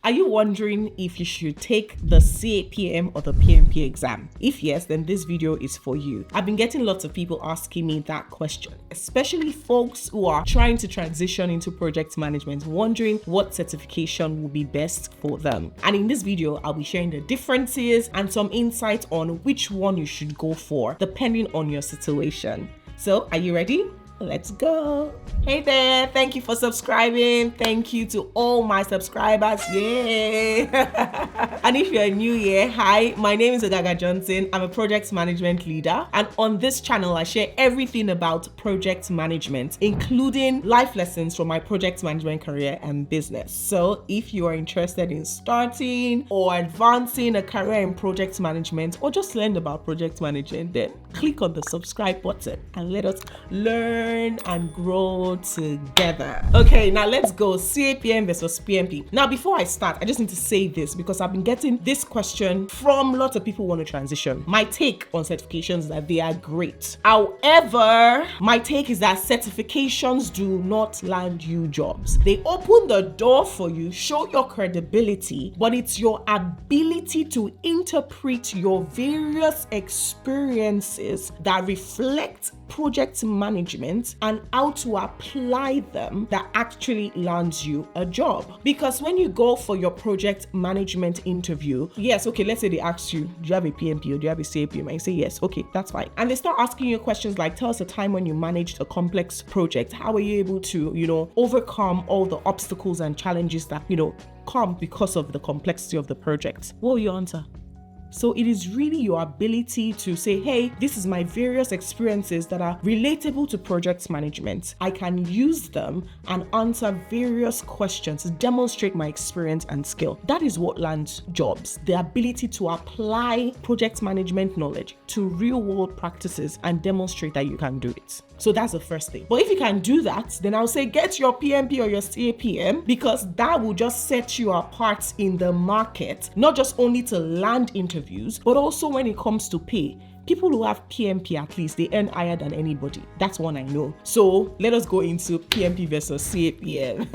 Are you wondering if you should take the CAPM or the PMP exam? If yes, then this video is for you. I've been getting lots of people asking me that question, especially folks who are trying to transition into project management, wondering what certification will be best for them. And in this video, I'll be sharing the differences and some insights on which one you should go for, depending on your situation. So, are you ready? Let's go. Hey there, thank you for subscribing. Thank you to all my subscribers. Yay. And if you're new here, hi, my name is Ogaga Johnson. I'm a project management leader, and on this channel I share everything about project management, including life lessons from my project management career and business. So if you are interested in starting or advancing a career in project management, or just learn about project management, then click on the subscribe button and let us learn and grow together. Okay, now let's go. CAPM versus PMP. Now, before I start, I just need to say this because I've been getting this question from lots of people who want to transition. My take on certifications is that they are great. However, my take is that certifications do not land you jobs. They open the door for you, show your credibility, but it's your ability to interpret your various experiences that reflect project management and how to apply them that actually lands you a job. Because when you go for your project management interview, yes, okay, let's say they ask you, do you have a PMP or do you have a CAPM? And you say yes, okay, that's fine. And they start asking you questions like, tell us a time when you managed a complex project. How were you able to, overcome all the obstacles and challenges that, come because of the complexity of the project? What will you answer? So it is really your ability to say, hey, this is my various experiences that are relatable to project management. I can use them and answer various questions to demonstrate my experience and skill. That is what lands jobs. The ability to apply project management knowledge to real world practices and demonstrate that you can do it. So that's the first thing. But if you can do that, then I'll say get your PMP or your CAPM, because that will just set you apart in the market, not just only to land interviews, but also when it comes to pay. People who have PMP, at least, they earn higher than anybody. That's one I know. So let us go into PMP versus CAPM.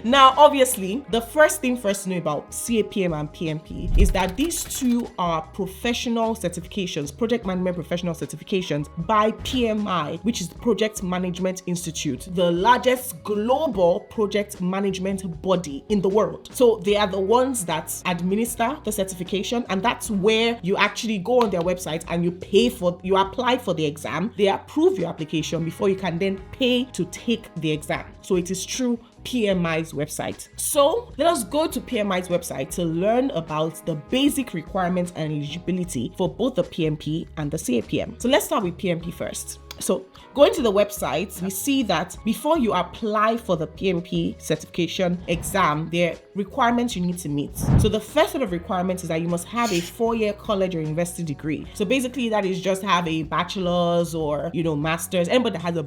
Now, obviously, the first thing to know about CAPM and PMP is that these two are professional certifications, project management professional certifications by PMI, which is the Project Management Institute, the largest global project management body in the world. So they are the ones that administer the certification, and that's where you actually go on their website and you apply for the exam. They approve your application before you can then pay to take the exam. So it is through PMI's website. So let us go to PMI's website to learn about the basic requirements and eligibility for both the PMP and the CAPM. So let's start with PMP first. So going to the website, we see that before you apply for the PMP certification exam, there are requirements you need to meet. So the first set of requirements is that you must have a 4-year college or university degree. So basically that is just have a bachelor's or, master's. Anybody that has a,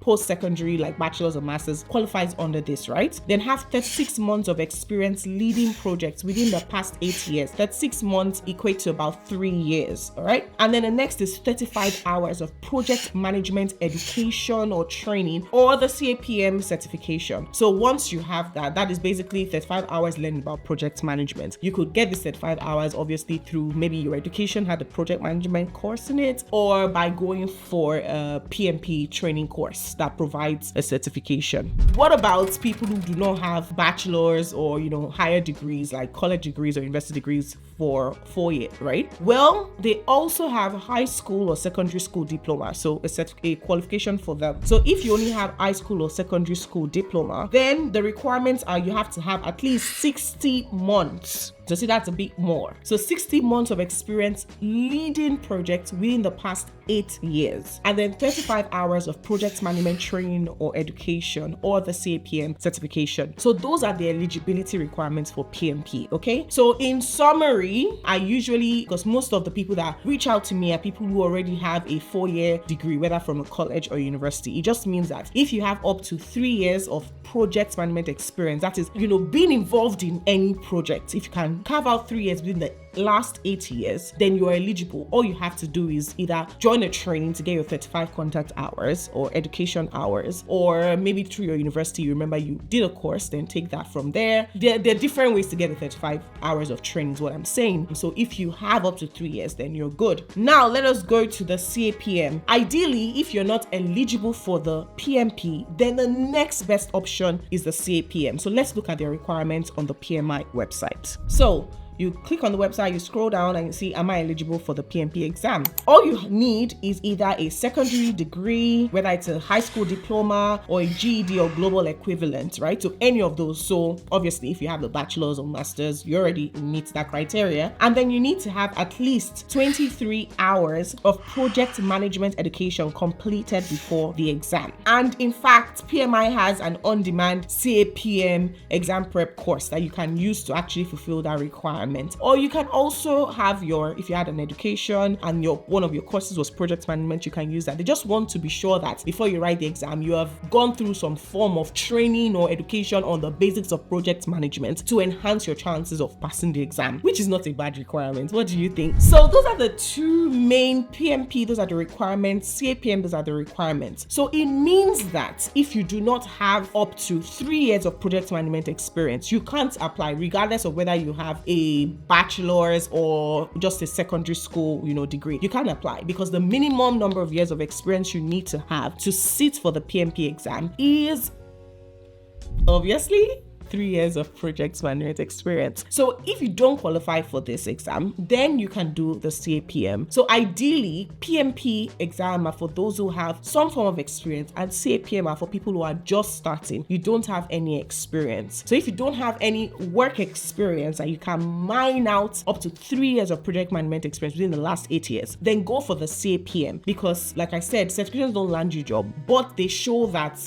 post-secondary like bachelor's or master's qualifies under this, right? Then have 36 months of experience leading projects within the past 8 years. That 6 months equate to about 3 years, all right? And then the next is 35 hours of project management education or training, or the CAPM certification. So once you have that, that is basically 35 hours learning about project management. You could get this 35 hours obviously through maybe your education had a project management course in it, or by going for a PMP training course that provides a certification. What about people who do not have bachelor's or higher degrees like college degrees or university degrees for 4 years, right? Well, they also have high school or secondary school diploma, so a qualification for them. So if you only have high school or secondary school diploma, then the requirements are you have to have at least 60 months. So see, that's a bit more. So 60 months of experience leading projects within the past 8 years. And then 35 hours of project management training or education, or the CAPM certification. So those are the eligibility requirements for PMP, okay? So in summary, I usually, because most of the people that reach out to me are people who already have a 4-year degree, whether from a college or university. It just means that if you have up to 3 years of project management experience, that is, being involved in any project, if you can carve out 3 years within the last 8 years, then you are eligible. All you have to do is either join a training to get your 35 contact hours or education hours, or maybe through your university, you remember you did a course, then take that from there. There are different ways to get the 35 hours of training is what I'm saying. So if you have up to 3 years, then you're good. Now let us go to the CAPM. Ideally, if you're not eligible for the PMP, then the next best option is the CAPM. So let's look at the requirements on the PMI website. So you click on the website, you scroll down and you see, am I eligible for the PMP exam? All you need is either a secondary degree, whether it's a high school diploma or a GED or global equivalent, right? So any of those. So obviously, if you have a bachelor's or master's, you already meet that criteria. And then you need to have at least 23 hours of project management education completed before the exam. And in fact, PMI has an on-demand CAPM exam prep course that you can use to actually fulfill that requirement. Or you can also have if you had an education and one of your courses was project management, you can use that. They just want to be sure that before you write the exam, you have gone through some form of training or education on the basics of project management to enhance your chances of passing the exam, which is not a bad requirement. What do you think? So those are the two main PMP, those are the requirements, CAPM, those are the requirements. So it means that if you do not have up to 3 years of project management experience, you can't apply regardless of whether you have a bachelor's or just a secondary school, degree. You can't apply because the minimum number of years of experience you need to have to sit for the PMP exam is obviously 3 years of project management experience. So if you don't qualify for this exam, then you can do the CAPM. So ideally, PMP exam are for those who have some form of experience, and CAPM are for people who are just starting. You don't have any experience. So if you don't have any work experience and you can mine out up to 3 years of project management experience within the last 8 years, then go for the CAPM, because like I said, certifications don't land you a job, but they show that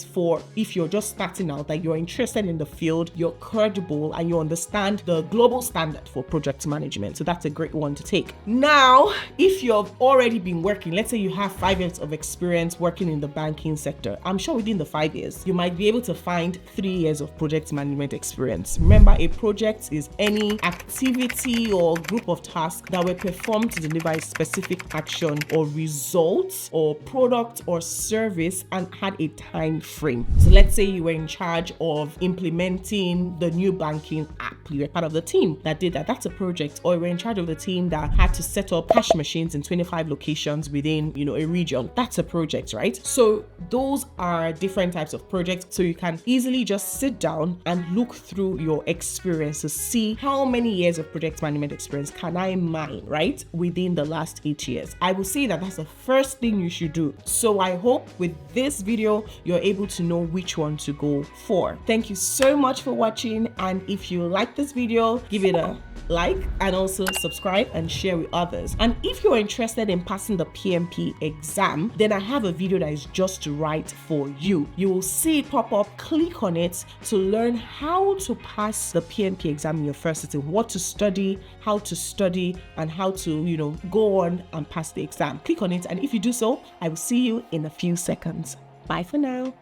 if you're just starting out, that you're interested in the field, you're credible, and you understand the global standard for project management. So that's a great one to take. Now, if you've already been working, let's say you have 5 years of experience working in the banking sector, I'm sure within the 5 years, you might be able to find 3 years of project management experience. Remember, a project is any activity or group of tasks that were performed to deliver a specific action or results or product or service and had a time frame. So let's say you were in charge of implementing the new banking app. You were part of the team that did that. That's a project. Or you were in charge of the team that had to set up cash machines in 25 locations within, a region. That's a project, right? So those are different types of projects. So you can easily just sit down and look through your experience to see how many years of project management experience can I mine, right, within the last 8 years. I will say that that's the first thing you should do. So I hope with this video, you're able to know which one to go for. Thank you so much for watching, and if you like this video, give it a like and also subscribe and share with others. And if you're interested in passing the PMP exam, then I have a video that is just right for you. You will see it pop up. Click on it to learn how to pass the PMP exam in your first sitting, what to study, how to study, and how to go on and pass the exam. Click on it, and if you do so, I will see you in a few seconds. Bye for now.